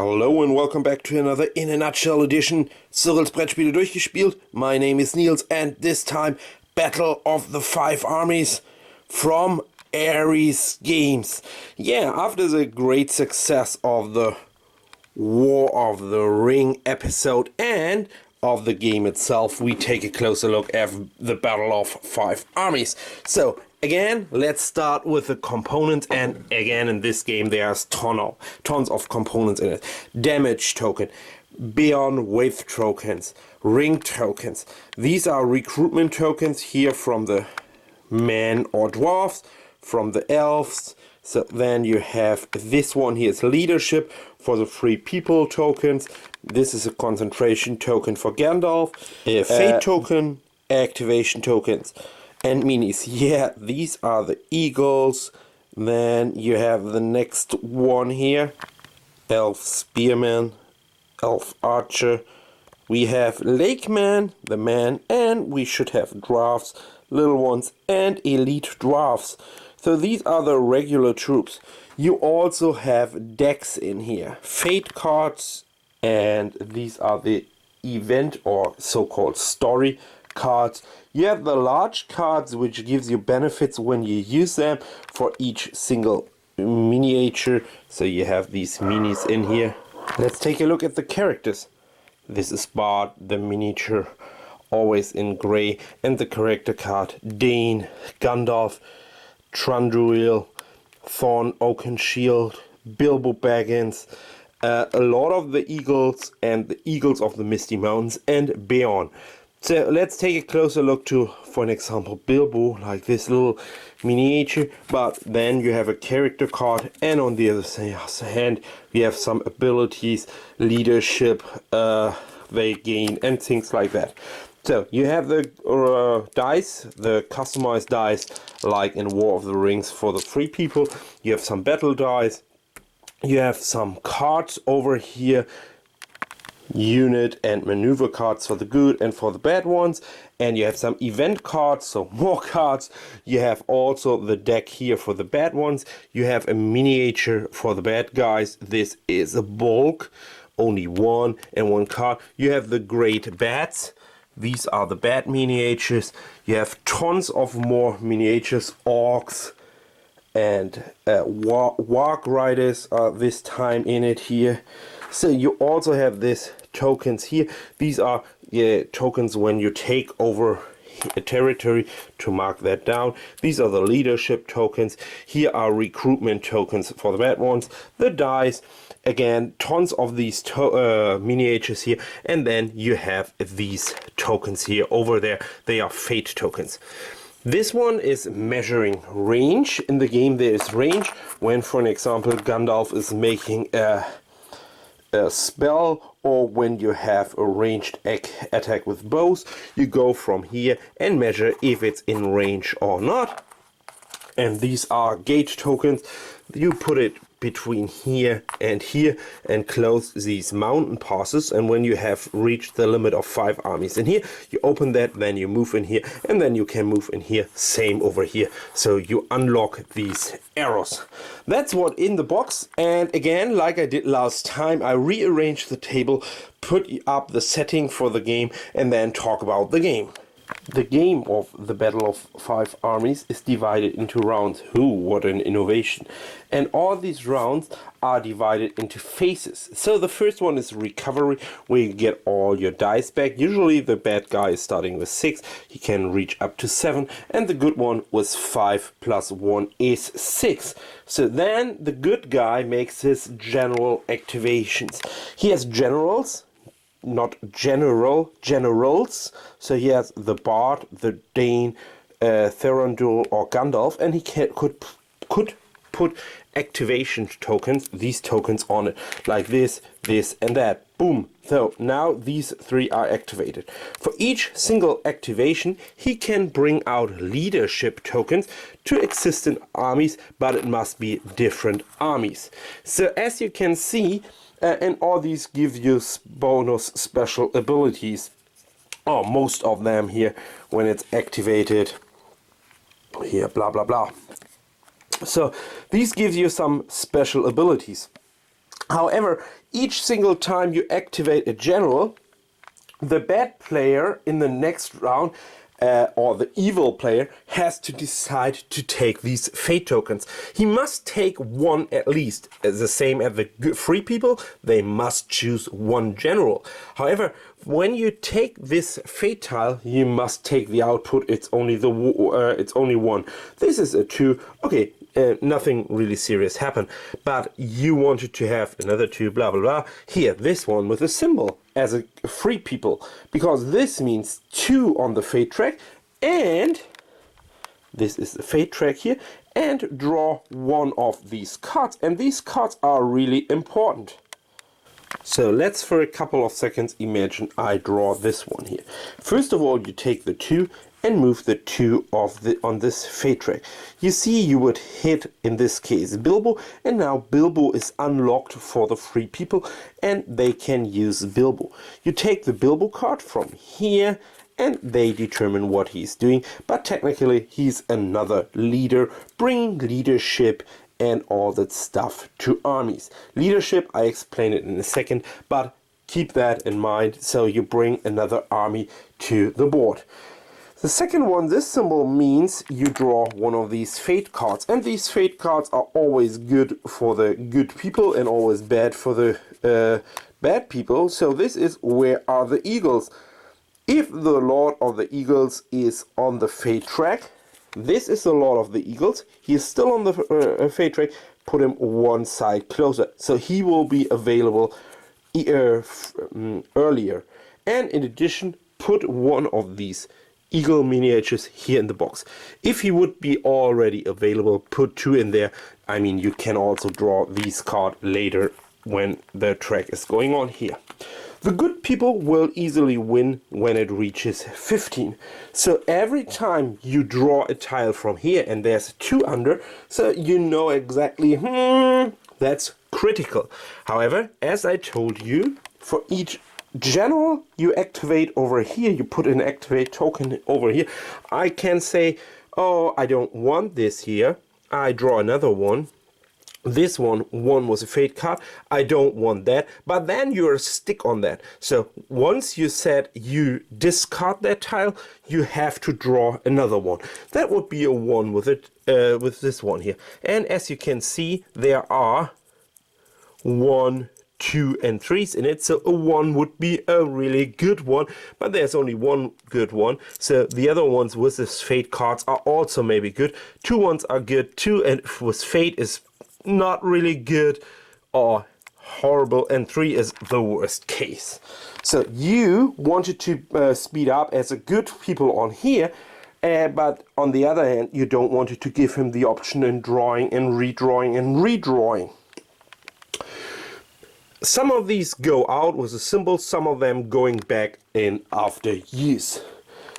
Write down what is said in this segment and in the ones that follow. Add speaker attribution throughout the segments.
Speaker 1: Hello and welcome back to another In a Nutshell edition. Cyrils Brettspiele durchgespielt. My name is Nils and this time Battle of the Five Armies from Armies Games. Yeah, after the great success of the War of the Ring episode and of the game itself, we take a closer look at the Battle of Five Armies. So again, let's start with the components, and again in this game there's tons of components in it. Damage token, beyond wave tokens, ring tokens. These are recruitment tokens here from the men or dwarves, from the elves. So then you have this one here is leadership for the free people tokens. This is a concentration token for Gandalf. A fate token, activation tokens, and minis. Yeah, these are the eagles. Then you have the next one here, elf spearman, elf archer. We have lakeman, the man, and we should have dwarfs, little ones, and elite dwarfs. So these are the regular troops. You also have decks in here, fate cards, and these are the event or so-called story cards. You have the large cards, which gives you benefits when you use them for each single miniature. So you have these minis in here. Let's take a look at the characters. This is Bard, the miniature, always in gray, and the character card Dane, Gandalf, Trandruil, Thorn Oakenshield, Bilbo Baggins, a lot of the eagles and the eagles of the Misty Mountains, and Beorn. So let's take a closer look to, for an example, Bilbo, like this little miniature. But then you have a character card, and on the other hand we have some abilities, leadership they gain, and things like that. So you have the dice, the customized dice, like in War of the Rings for the free people. You have some battle dice. You have some cards over here, unit and maneuver cards for the good and for the bad ones. And you have some event cards, so more cards. You have also the deck here for the bad ones. You have a miniature for the bad guys. This is a bulk, only one and one card. You have the great bats. These are the bad miniatures. You have tons of more miniatures, orcs and warg riders are this time in it here. So you also have these tokens here. These are tokens when you take over a territory to mark that down. These are the leadership tokens. Here are recruitment tokens for the bad ones. The dice. Again, tons of these miniatures here, and then you have these tokens here over there. They are fate tokens. This one is measuring range. In the game there is range when, for an example, Gandalf is making a spell, or when you have a ranged attack with bows. You go from here and measure if it's in range or not. And these are gate tokens. You put it between here and close these mountain passes, and when you have reached the limit of 5 armies in here, you open that, then you move in here, and then you can move in here. Same over here, so you unlock these arrows. That's what in the box. And again, like I did last time, I rearranged the table, put up the setting for the game, and then talk about the game. The game of the Battle of Five Armies is divided into rounds. What an innovation. And all these rounds are divided into phases. So the first one is recovery, where you get all your dice back. Usually the bad guy is starting with 6. He can reach up to 7. And the good one was 5 plus 1 is 6. So then the good guy makes his general activations. He has generals, not generals. So he has the Bard, the Dane, Thranduil or Gandalf, and he could put activation tokens, these tokens on it, like this, this and that. Boom. So now these 3 are activated. For each single activation he can bring out leadership tokens to existing armies, but it must be different armies. So as you can see, and all these give you bonus special abilities. Oh, most of them here when it's activated. Here, blah blah blah. So these give you some special abilities. However, each single time you activate a general, the bad player in the next round, or the evil player, has to decide to take these fate tokens. He must take one at least. The same as the free people, they must choose one general. However, when you take this fate tile, you must take the output. It's only it's only one. This is a 2. Okay, nothing really serious happened, but you wanted to have another 2, blah blah blah. Here, this one with a symbol as a free people, because this means 2 on the fate track, and this is the fate track here, and draw one of these cards, and these cards are really important. So let's for a couple of seconds imagine I draw this one here. First of all, you take the 2 and move the 2 on this fate track. You see, you would hit, in this case, Bilbo, and now Bilbo is unlocked for the free people and they can use Bilbo. You take the Bilbo card from here and they determine what he's doing, but technically he's another leader, bringing leadership and all that stuff to armies. Leadership, I explain it in a second, but keep that in mind, so you bring another army to the board. The second one, this symbol means you draw one of these fate cards, and these fate cards are always good for the good people and always bad for the bad people. So this is Where Are the Eagles? If the Lord of the Eagles is on the fate track, this is the Lord of the Eagles. He is still on the fate track. Put him one side closer, so he will be available earlier. And in addition, put one of these eagle miniatures here in the box. If he would be already available, put 2 in there. I mean, you can also draw these cards later when the track is going on here. The good people will easily win when it reaches 15. So every time you draw a tile from here and there's 2 under, so you know exactly, that's critical. However, as I told you, for each general you activate over here, you put an activate token over here. I can say, oh, I don't want this here. I draw another one. This one was a fate card. I don't want that. But then you're stick on that. So once you said you discard that tile, you have to draw another one. That would be a 1 with it, with this one here. And as you can see, there are 1, 2 and 3s in it, so a 1 would be a really good one, but there's only one good one, so the other ones with this fate cards are also maybe good. 2 ones are good, 2 and with fate is not really good or horrible, and 3 is the worst case. So you wanted to speed up as a good people on here, but on the other hand you don't want to give him the option in drawing and redrawing and redrawing. Some of these go out with a symbol, some of them going back in after use.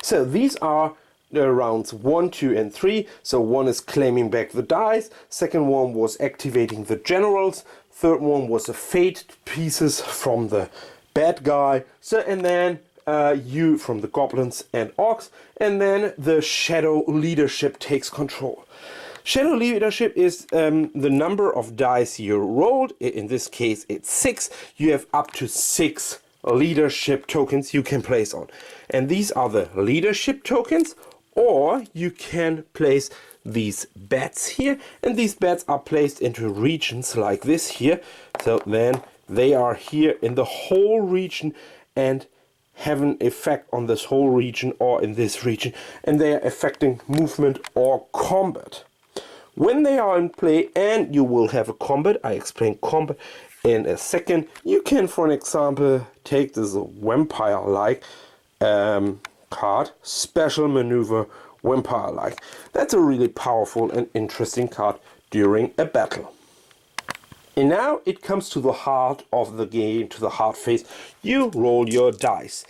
Speaker 1: So these are rounds 1, 2 and 3. So 1 is claiming back the dice, second one was activating the generals, third one was the fate pieces from the bad guy, so and then you from the goblins and orcs, and then the shadow leadership takes control. Shadow leadership is the number of dice you rolled. In this case it's 6. You have up to 6 leadership tokens you can place on, and these are the leadership tokens. Or you can place these bats here, and these bats are placed into regions like this here. So then they are here in the whole region and have an effect on this whole region or in this region, and they are affecting movement or combat. When they are in play and you will have a combat, I explain combat in a second, you can, for an example, take this vampire-like card, special maneuver vampire-like. That's a really powerful and interesting card during a battle. And now it comes to the heart of the game, to the hard phase. You roll your dice.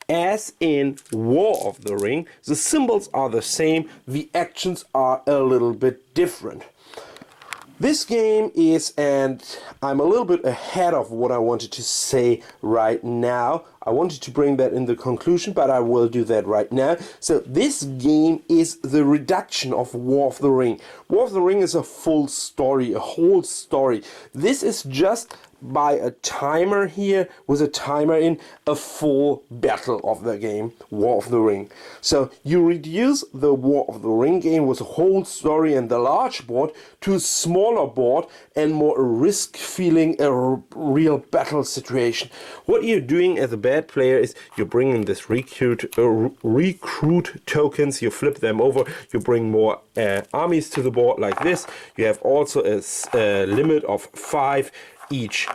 Speaker 1: As in War of the Ring, the symbols are the same, the actions are a little bit different. This game is, and I'm a little bit ahead of what I wanted to say right now. I wanted to bring that in the conclusion, but I will do that right now. So this game is the reduction of War of the Ring. War of the Ring is a full story, a whole story. This is just by a timer here, with a timer in, a full battle of the game, War of the Ring. So you reduce the War of the Ring game with a whole story and the large board to a smaller board and more a risk feeling, a real battle situation. What you're doing as a bad player is you're bringing this recruit tokens, you flip them over, you bring more armies to the board like this. You have also a limit of 5 each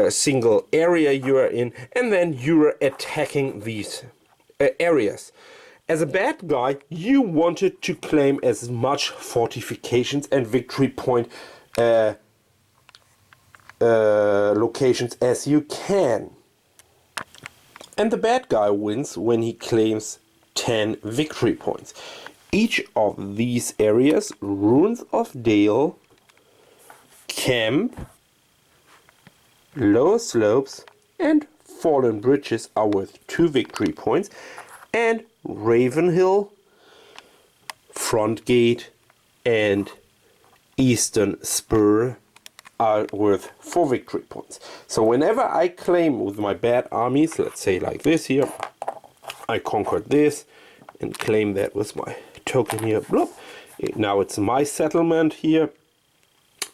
Speaker 1: single area you are in, and then you're attacking these areas. As a bad guy, you wanted to claim as much fortifications and victory point locations as you can. And the bad guy wins when he claims 10 victory points. Each of these areas, Ruins of Dale, Camp, Lower Slopes, and Fallen Bridges are worth 2 victory points, and Ravenhill, Front Gate, and Eastern Spur are worth 4 victory points. So whenever I claim with my bad armies, let's say like this here, I conquered this and claim that with my token here, bloop. Now it's my settlement here.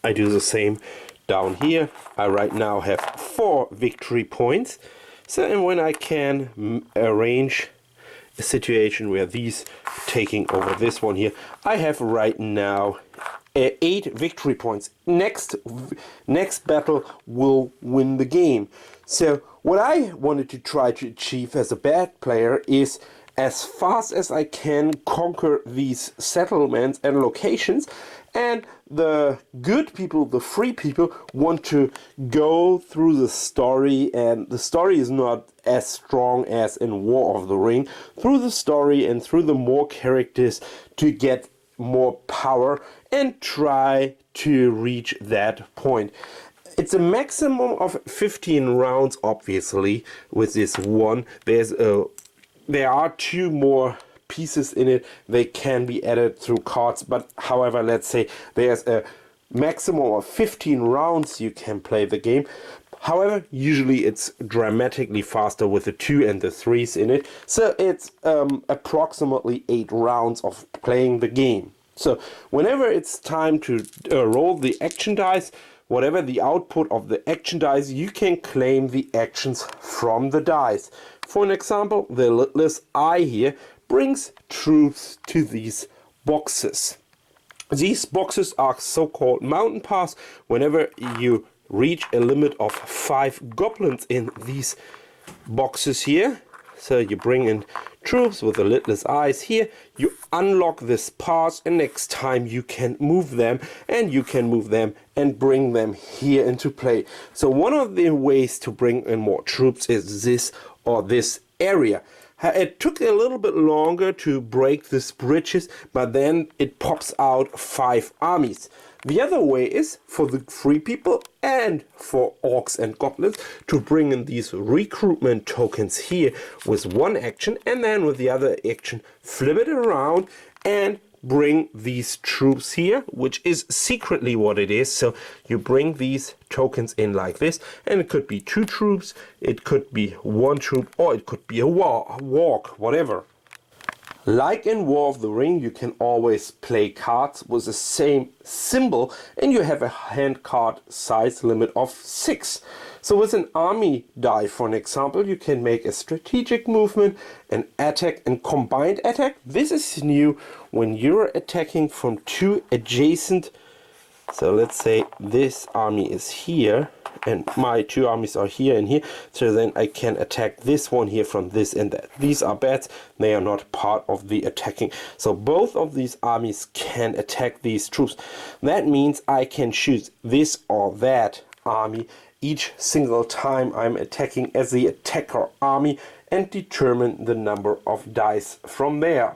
Speaker 1: I do the same down here. I right now have 4 victory points. So, and when I can arrange a situation where these taking over this one here, I have right now 8 victory points. Next battle will win the game. So what I wanted to try to achieve as a bad player is, as fast as I can, conquer these settlements and locations, and the good people, the free people, want to go through the story, and the story is not as strong as in War of the Ring, through the story and through the more characters to get more power and try to reach that point. It's a maximum of 15 rounds, obviously, with this one. There are 2 more pieces in it. They can be added through cards, but however, let's say there's a maximum of 15 rounds you can play the game. However, usually it's dramatically faster with the 2 and the 3s in it. So it's approximately 8 rounds of playing the game. So whenever it's time to roll the action dice, whatever the output of the action dice, you can claim the actions from the dice. For an example, the lidless eye here brings troops to these boxes. These boxes are so-called mountain paths. Whenever you reach a limit of 5 goblins in these boxes here, so you bring in troops with the lidless eyes here, you unlock this path, and next time you can move them, and you can move them and bring them here into play. So one of the ways to bring in more troops is this or this area. It took a little bit longer to break these bridges, but then it pops out 5 armies. The other way is for the free people and for orcs and goblins to bring in these recruitment tokens here with one action, and then with the other action flip it around and bring these troops here, which is secretly what it is. So you bring these tokens in like this, and it could be 2 troops, it could be 1 troop, or it could be a walk, whatever. Like in War of the Ring, you can always play cards with the same symbol, and you have a hand card size limit of 6. So with an army die, for an example, you can make a strategic movement, an attack, and combined attack. This is new when you're attacking from 2 adjacent. So let's say this army is here, and my 2 armies are here and here. So then I can attack this one here from this and that. These are bats, they are not part of the attacking. So both of these armies can attack these troops. That means I can choose this or that army each single time I'm attacking as the attacker army, and determine the number of dice from there.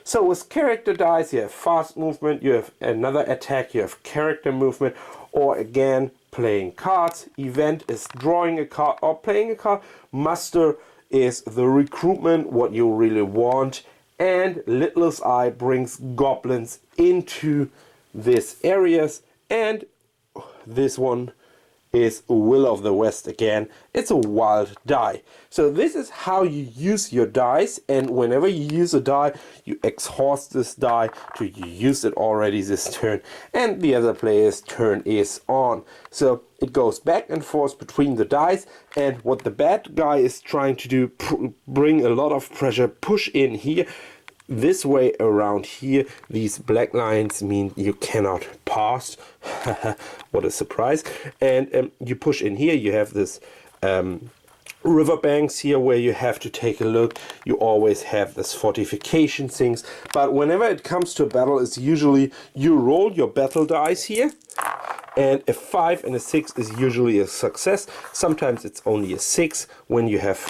Speaker 1: So with character dice, you have fast movement, you have another attack, you have character movement, or again playing cards. Event is drawing a card or playing a card. Muster is the recruitment, what you really want. And Littlest Eye brings goblins into these areas, and this one is Will of the West again. It's a wild die. So this is how you use your dice, and whenever you use a die, you exhaust this die to you used it already this turn, and the other player's turn is on. So it goes back and forth between the dice, and what the bad guy is trying to do, bring a lot of pressure, push in here. This way around here, these black lines mean you cannot pass. What a surprise. And you push in here, you have this riverbanks here where you have to take a look. You always have this fortification things. But whenever it comes to a battle, it's usually you roll your battle dice here. And a 5 and a 6 is usually a success. Sometimes it's only a 6 when you have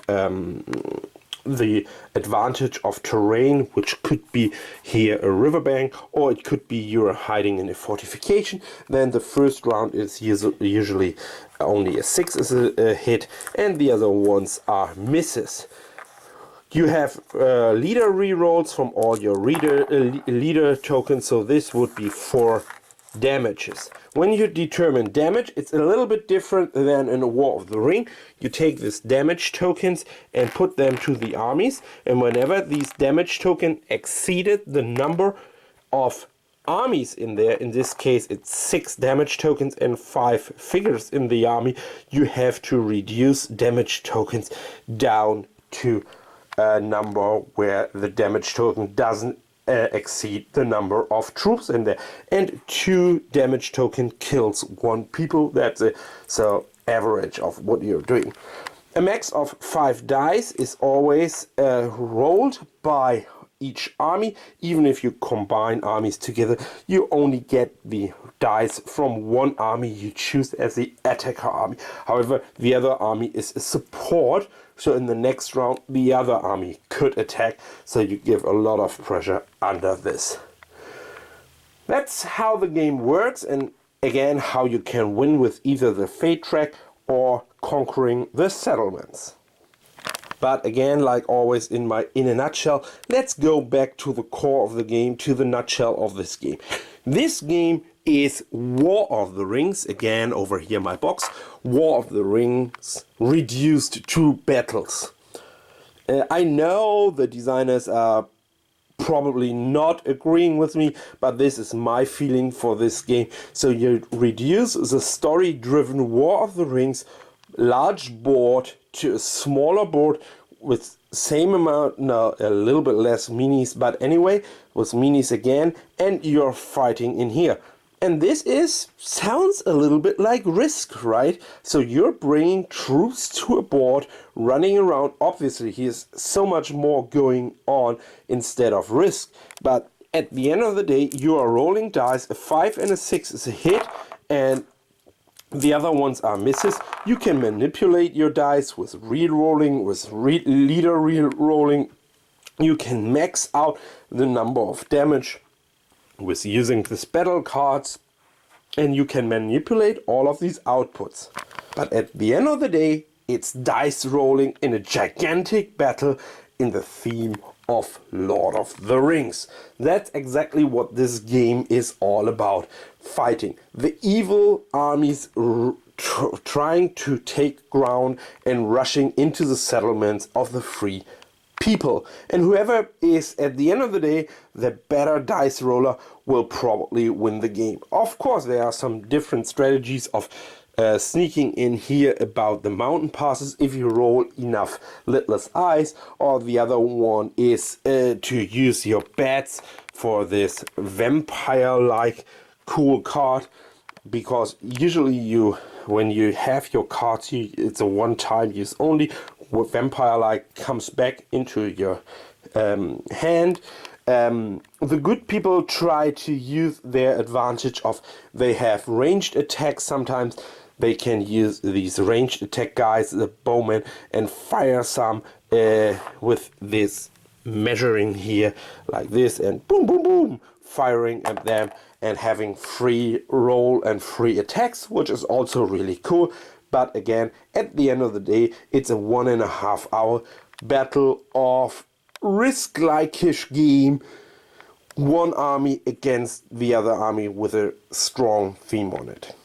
Speaker 1: the advantage of terrain, which could be here a riverbank, or it could be you're hiding in a fortification. Then the first round is usually only a 6 is a hit, and the other ones are misses. You have leader rerolls from all your leader tokens, so this would be 4 damages. When you determine damage, it's a little bit different than in a War of the Ring. You take these damage tokens and put them to the armies, and whenever these damage tokens exceeded the number of armies in there, in this case it's 6 damage tokens and 5 figures in the army, you have to reduce damage tokens down to a number where the damage token doesn't exceed the number of troops in there, and 2 damage token kills 1 people. That's it. So average of what you're doing. A max of 5 dice is always rolled by each army. Even if you combine armies together, you only get the dice from one army you choose as the attacker army. However, the other army is a support, so in the next round the other army could attack, so you give a lot of pressure under this. That's how the game works, and again how you can win with either the fate track or conquering the settlements. But again, like always in a nutshell, let's go back to the core of the game, to the nutshell of this game. This game is War of the Rings, again over here my box, War of the Rings reduced to battles. I know the designers are probably not agreeing with me, but this is my feeling for this game. So you reduce the story-driven War of the Rings large board to a smaller board with same amount, no, a little bit less minis, but anyway, with minis again, and you're fighting in here. And this sounds a little bit like Risk, right? So you're bringing troops to a board, running around. Obviously, here's so much more going on instead of Risk. But at the end of the day, you are rolling dice. A 5 and a 6 is a hit, and the other ones are misses. You can manipulate your dice with re-rolling, with leader re-rolling. You can max out the number of damage with using these battle cards, and you can manipulate all of these outputs. But at the end of the day, it's dice rolling in a gigantic battle in the theme of Lord of the Rings. That's exactly what this game is all about. Fighting the evil armies trying to take ground and rushing into the settlements of the free people. And whoever is at the end of the day the better dice roller will probably win the game. Of course, there are some different strategies of sneaking in here about the mountain passes if you roll enough lidless eyes, or the other one is to use your bats for this vampire-like cool card, because usually when you have your cards, it's a one-time use only. Vampire-like comes back into your hand. The good people try to use their advantage of they have ranged attacks. Sometimes they can use these ranged attack guys, the bowmen, and fire some with this measuring here like this, and boom boom boom, firing at them and having free roll and free attacks, which is also really cool. But again, at the end of the day, it's a 1.5 hour battle of Risk-like-ish game. One army against the other army with a strong theme on it.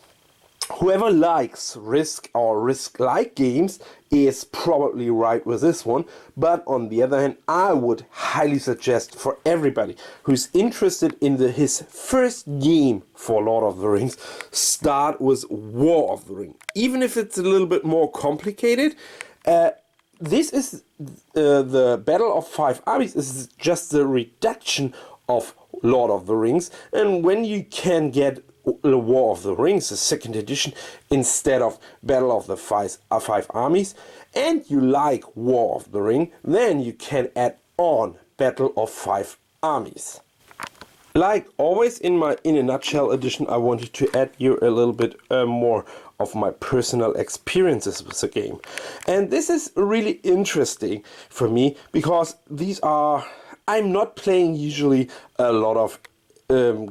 Speaker 1: whoever likes Risk or Risk-like games is probably right with this one, but on the other hand, I would highly suggest for everybody who's interested in his first game for Lord of the Rings, start with War of the Ring. Even if it's a little bit more complicated, this is the Battle of Five Armies is just the reduction of Lord of the Rings, and when you can get War of the Rings, the second edition, instead of Battle of the Five Armies, and you like War of the Ring, then you can add on Battle of Five Armies. Like always in a nutshell edition, I wanted to add you a little bit more of my personal experiences with the game. And this is really interesting for me because I'm not playing usually a lot of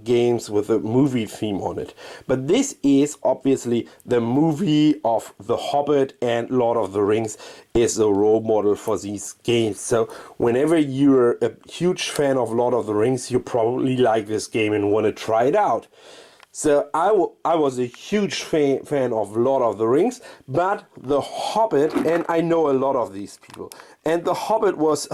Speaker 1: games with a movie theme on it, but this is obviously the movie of The Hobbit, and Lord of the Rings is a role model for these games. So whenever you're a huge fan of Lord of the Rings, you probably like this game and want to try it out. So I was a huge fan of Lord of the Rings, but The Hobbit, and I know a lot of these people, and The Hobbit was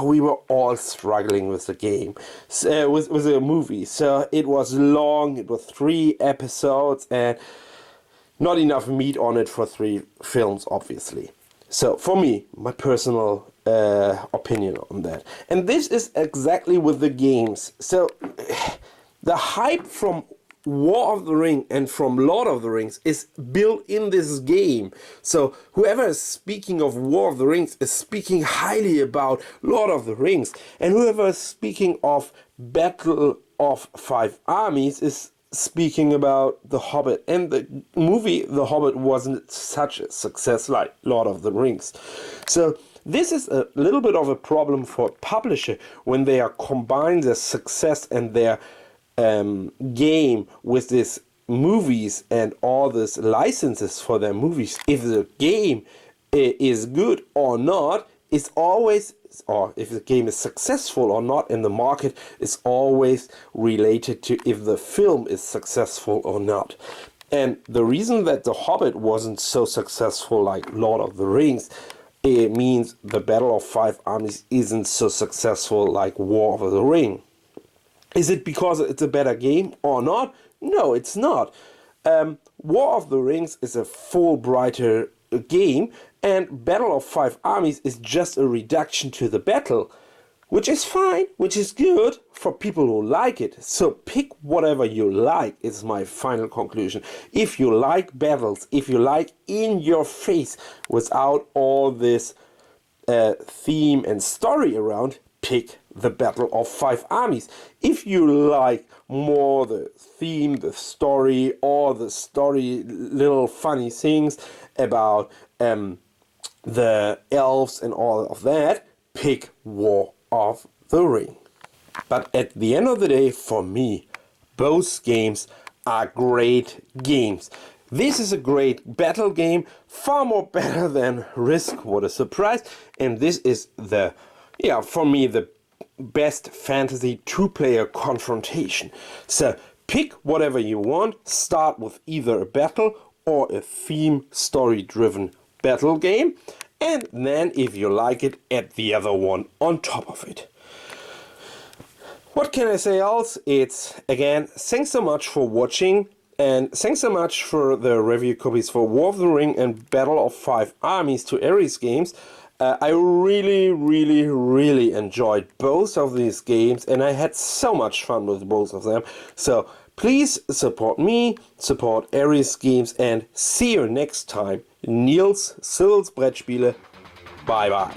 Speaker 1: we were all struggling with the game, with the movie. So it was long, it was 3 episodes, and not enough meat on it for 3 films, obviously. So for me, my personal opinion on that. And this is exactly with the games. So the hype from War of the Ring and from Lord of the Rings is built in this game. So whoever is speaking of War of the Rings is speaking highly about Lord of the Rings, and whoever is speaking of Battle of Five Armies is speaking about The Hobbit. And the movie The Hobbit wasn't such a success like Lord of the Rings. So this is a little bit of a problem for a publisher when they are combine their success and their game with these movies and all these licenses for their movies. If the game is good or not is always, or if the game is successful or not in the market, is always related to if the film is successful or not. And the reason that The Hobbit wasn't so successful like Lord of the Rings, it means the Battle of Five Armies isn't so successful like War of the Ring. Is it because it's a better game or not? No, it's not. War of the Rings is a full brighter game, and Battle of Five Armies is just a reduction to the battle, which is fine, which is good for people who like it. So pick whatever you like, is my final conclusion. If you like battles, if you like in your face without all this theme and story around, pick the Battle of Five Armies. If you like more the theme, the story, or the story little funny things about the elves and all of that, pick War of the Ring. But at the end of the day, for me, both games are great games. This is a great battle game, far more better than Risk, what a surprise. And this is for me, the best fantasy 2-player confrontation. So pick whatever you want, start with either a battle or a theme story-driven battle game, and then if you like it, add the other one on top of it. What can I say else? It's, again, thanks so much for watching, and thanks so much for the review copies for War of the Ring and Battle of Five Armies to Armies games. I really enjoyed both of these games, and I had so much fun with both of them. So please support me, support Armies games, and see you next time. Nils, Cyrils Brettspiele. Bye bye.